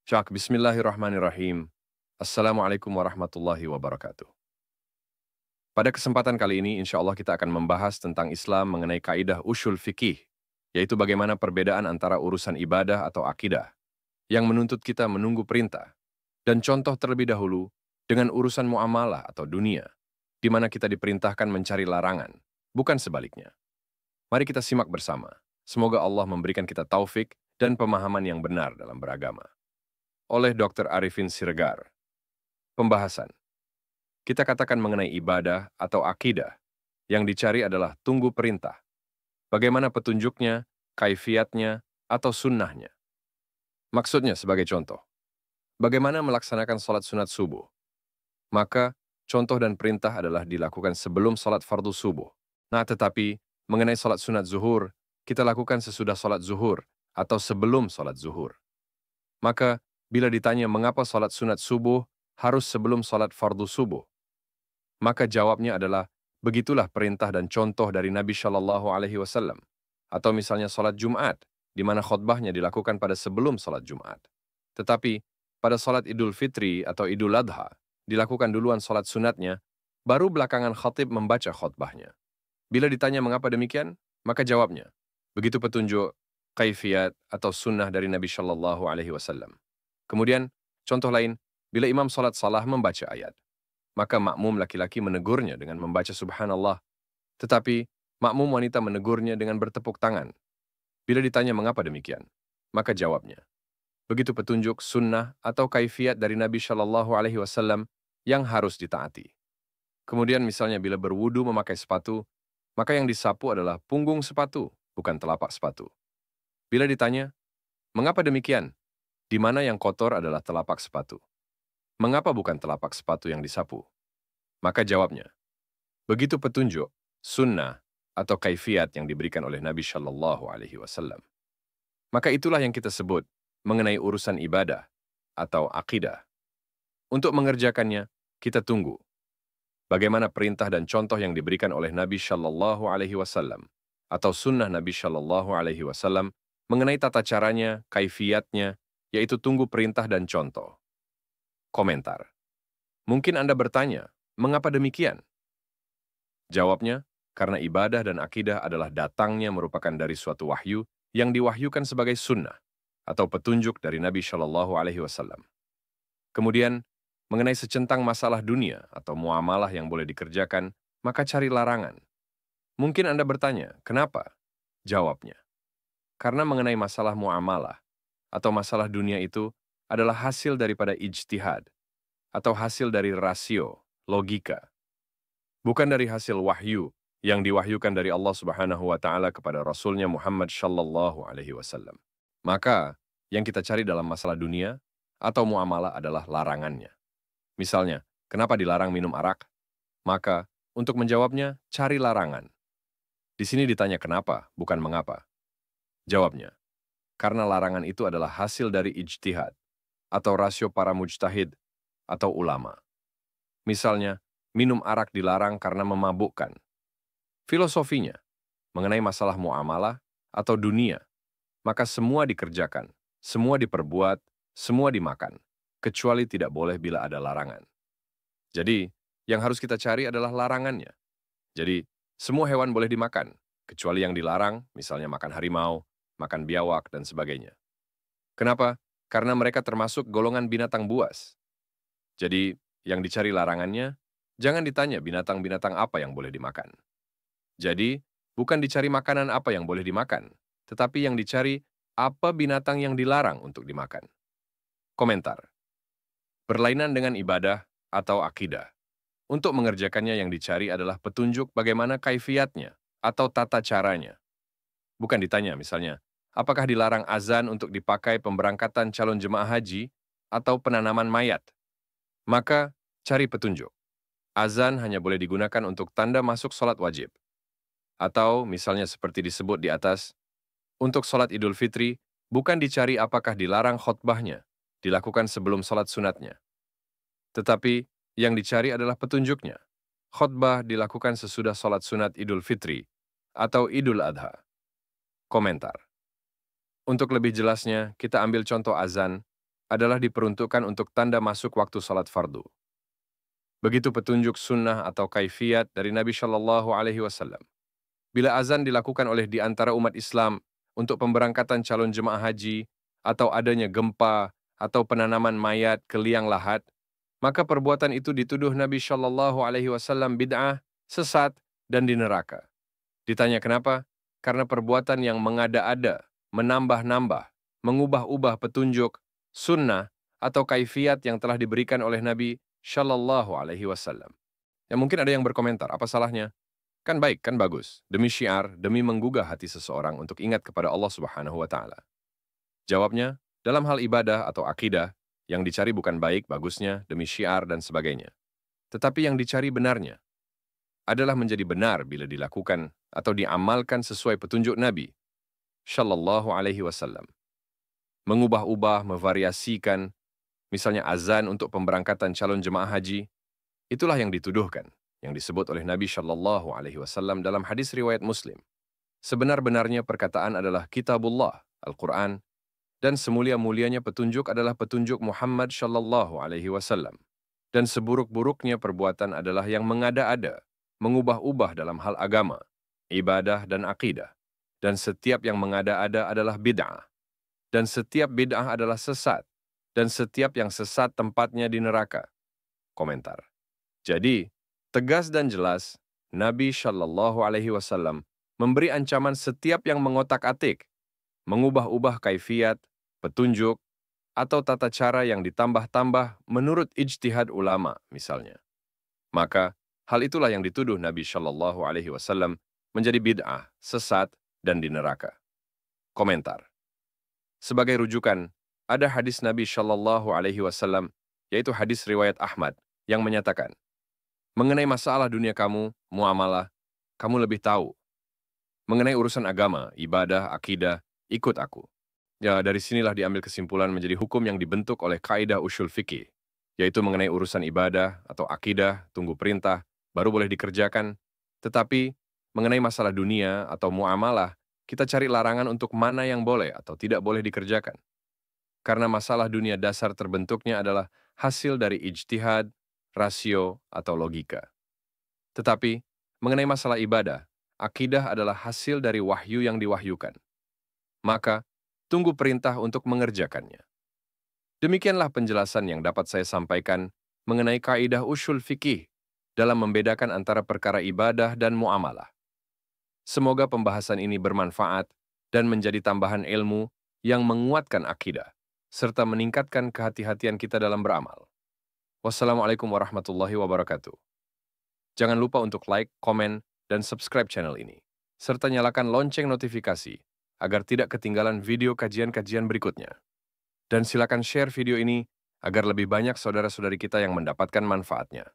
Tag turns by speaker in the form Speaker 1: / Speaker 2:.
Speaker 1: Syak, bismillahirrahmanirrahim. Assalamualaikum warahmatullahi wabarakatuh. Pada kesempatan kali ini, insya Allah kita akan membahas tentang Islam mengenai kaidah usyul fikih, yaitu bagaimana perbedaan antara urusan ibadah atau akidah, yang menuntut kita menunggu perintah, dan contoh terlebih dahulu dengan urusan muamalah atau dunia, di mana kita diperintahkan mencari larangan, bukan sebaliknya. Mari kita simak bersama. Semoga Allah memberikan kita taufik dan pemahaman yang benar dalam beragama. Oleh Dr. Arifin Siregar. Pembahasan. Kita katakan mengenai ibadah atau akidah. Yang dicari adalah tunggu perintah. Bagaimana petunjuknya, kaifiatnya, atau sunnahnya. Maksudnya sebagai contoh. Bagaimana melaksanakan sholat sunat subuh? Maka, contoh dan perintah adalah dilakukan sebelum sholat fardu subuh. Nah, tetapi mengenai sholat sunat zuhur, kita lakukan sesudah sholat zuhur atau sebelum sholat zuhur. Maka, bila ditanya mengapa sholat sunat subuh harus sebelum sholat fardu subuh, maka jawabnya adalah, begitulah perintah dan contoh dari Nabi Shallallahu Alaihi Wasallam. Atau misalnya sholat Jumat, di mana khotbahnya dilakukan pada sebelum sholat Jumat. Tetapi, pada sholat Idul Fitri atau Idul Adha, dilakukan duluan sholat sunatnya, baru belakangan khatib membaca khotbahnya. Bila ditanya mengapa demikian, maka jawabnya, begitu petunjuk, kaifiat, atau sunnah dari Nabi Shallallahu Alaihi Wasallam. Kemudian, contoh lain, bila imam sholat salah membaca ayat, maka makmum laki-laki menegurnya dengan membaca subhanallah, tetapi makmum wanita menegurnya dengan bertepuk tangan. Bila ditanya mengapa demikian, maka jawabnya, begitu petunjuk sunnah atau kaifiat dari Nabi Shallallahu Alaihi Wasallam yang harus ditaati. Kemudian misalnya bila berwudu memakai sepatu, maka yang disapu adalah punggung sepatu, bukan telapak sepatu. Bila ditanya, mengapa demikian? Di mana yang kotor adalah telapak sepatu. Mengapa bukan telapak sepatu yang disapu? Maka jawabnya, begitu petunjuk, sunnah, atau kaifiat yang diberikan oleh Nabi Shallallahu Alaihi Wasallam. Maka itulah yang kita sebut mengenai urusan ibadah atau akidah. Untuk mengerjakannya, kita tunggu. Bagaimana perintah dan contoh yang diberikan oleh Nabi Shallallahu Alaihi Wasallam atau sunnah Nabi Shallallahu Alaihi Wasallam mengenai tata caranya, kaifiatnya, yaitu tunggu perintah dan contoh. Komentar. Mungkin Anda bertanya, mengapa demikian? Jawabnya, karena ibadah dan akidah adalah datangnya merupakan dari suatu wahyu yang diwahyukan sebagai sunnah atau petunjuk dari Nabi Shallallahu Alaihi Wasallam. Kemudian, mengenai secentang masalah dunia atau muamalah yang boleh dikerjakan, maka cari larangan. Mungkin Anda bertanya, kenapa? Jawabnya, karena mengenai masalah muamalah atau masalah dunia itu adalah hasil daripada ijtihad atau hasil dari rasio, logika. Bukan dari hasil wahyu yang diwahyukan dari Allah Subhanahu wa Ta'ala kepada Rasulnya Muhammad Shallallahu Alaihi Wasallam. Maka, yang kita cari dalam masalah dunia atau muamalah adalah larangannya. Misalnya, kenapa dilarang minum arak? Maka, untuk menjawabnya, cari larangan. Di sini ditanya kenapa, bukan mengapa. Jawabnya, karena larangan itu adalah hasil dari ijtihad atau rasio para mujtahid atau ulama. Misalnya, minum arak dilarang karena memabukkan. Filosofinya, mengenai masalah muamalah atau dunia, maka semua dikerjakan, semua diperbuat, semua dimakan, kecuali tidak boleh bila ada larangan. Jadi, yang harus kita cari adalah larangannya. Jadi, semua hewan boleh dimakan, kecuali yang dilarang, misalnya makan harimau, makan biawak, dan sebagainya. Kenapa? Karena mereka termasuk golongan binatang buas. Jadi, yang dicari larangannya, jangan ditanya binatang-binatang apa yang boleh dimakan. Jadi, bukan dicari makanan apa yang boleh dimakan, tetapi yang dicari apa binatang yang dilarang untuk dimakan. Komentar. Berlainan dengan ibadah atau akidah. Untuk mengerjakannya yang dicari adalah petunjuk bagaimana kaifiatnya atau tata caranya. Bukan ditanya misalnya, apakah dilarang azan untuk dipakai pemberangkatan calon jemaah haji atau penanaman mayat? Maka, cari petunjuk. Azan hanya boleh digunakan untuk tanda masuk sholat wajib. Atau, misalnya seperti disebut di atas, untuk sholat Idul Fitri, bukan dicari apakah dilarang khotbahnya, dilakukan sebelum sholat sunatnya. Tetapi, yang dicari adalah petunjuknya. Khotbah dilakukan sesudah sholat sunat Idul Fitri atau Idul Adha. Komentar. Untuk lebih jelasnya, kita ambil contoh azan adalah diperuntukkan untuk tanda masuk waktu salat fardu. Begitu petunjuk sunnah atau kaifiat dari Nabi Shallallahu Alaihi Wasallam. Bila azan dilakukan oleh di antara umat Islam untuk pemberangkatan calon jemaah haji, atau adanya gempa, atau penanaman mayat ke liang lahat, maka perbuatan itu dituduh Nabi Shallallahu Alaihi Wasallam bid'ah, sesat, dan di neraka. Ditanya kenapa? Karena perbuatan yang mengada-ada, menambah-nambah, mengubah-ubah petunjuk, sunnah, atau kaifiat yang telah diberikan oleh Nabi Shallallahu Alaihi Wasallam. Ya mungkin ada yang berkomentar, apa salahnya? Kan baik, kan bagus. Demi syiar, demi menggugah hati seseorang untuk ingat kepada Allah Subhanahu wa Ta'ala. Jawabnya, dalam hal ibadah atau akidah, yang dicari bukan baik, bagusnya, demi syiar, dan sebagainya. Tetapi yang dicari benarnya adalah menjadi benar bila dilakukan atau diamalkan sesuai petunjuk Nabi Shallallahu Alaihi Wasallam. Mengubah-ubah, memvariasikan, misalnya azan untuk pemberangkatan calon jemaah haji, itulah yang dituduhkan, yang disebut oleh Nabi Shallallahu Alaihi Wasallam dalam hadis riwayat Muslim. Sebenar-benarnya perkataan adalah Kitabullah, Al-Quran, dan semulia-mulianya petunjuk adalah petunjuk Muhammad Shallallahu Alaihi Wasallam. Dan seburuk-buruknya perbuatan adalah yang mengada-ada, mengubah-ubah dalam hal agama, ibadah, dan akidah. Dan setiap yang mengada-ada adalah bid'ah. Dan setiap bid'ah adalah sesat. Dan setiap yang sesat tempatnya di neraka. Komentar. Jadi, tegas dan jelas, Nabi Shallallahu Alaihi Wasallam memberi ancaman setiap yang mengotak-atik, mengubah-ubah kaifiat, petunjuk, atau tata cara yang ditambah-tambah menurut ijtihad ulama, misalnya. Maka, hal itulah yang dituduh Nabi Shallallahu Alaihi Wasallam menjadi bid'ah, sesat, dan di neraka. Komentar. Sebagai rujukan, ada hadis Nabi Shallallahu Alaihi Wasallam, yaitu hadis riwayat Ahmad, yang menyatakan, mengenai masalah dunia kamu, muamalah, kamu lebih tahu. Mengenai urusan agama, ibadah, akidah, ikut aku. Ya, dari sinilah diambil kesimpulan menjadi hukum yang dibentuk oleh kaidah usyul fikih, yaitu mengenai urusan ibadah atau akidah, tunggu perintah, baru boleh dikerjakan. Tetapi, mengenai masalah dunia atau muamalah, kita cari larangan untuk mana yang boleh atau tidak boleh dikerjakan. Karena masalah dunia dasar terbentuknya adalah hasil dari ijtihad, rasio, atau logika. Tetapi, mengenai masalah ibadah, akidah adalah hasil dari wahyu yang diwahyukan. Maka, tunggu perintah untuk mengerjakannya. Demikianlah penjelasan yang dapat saya sampaikan mengenai kaidah usyul fikih dalam membedakan antara perkara ibadah dan muamalah. Semoga pembahasan ini bermanfaat dan menjadi tambahan ilmu yang menguatkan akidah, serta meningkatkan kehati-hatian kita dalam beramal. Wassalamualaikum warahmatullahi wabarakatuh. Jangan lupa untuk like, komen, dan subscribe channel ini, serta nyalakan lonceng notifikasi agar tidak ketinggalan video kajian-kajian berikutnya. Dan silakan share video ini agar lebih banyak saudara-saudari kita yang mendapatkan manfaatnya.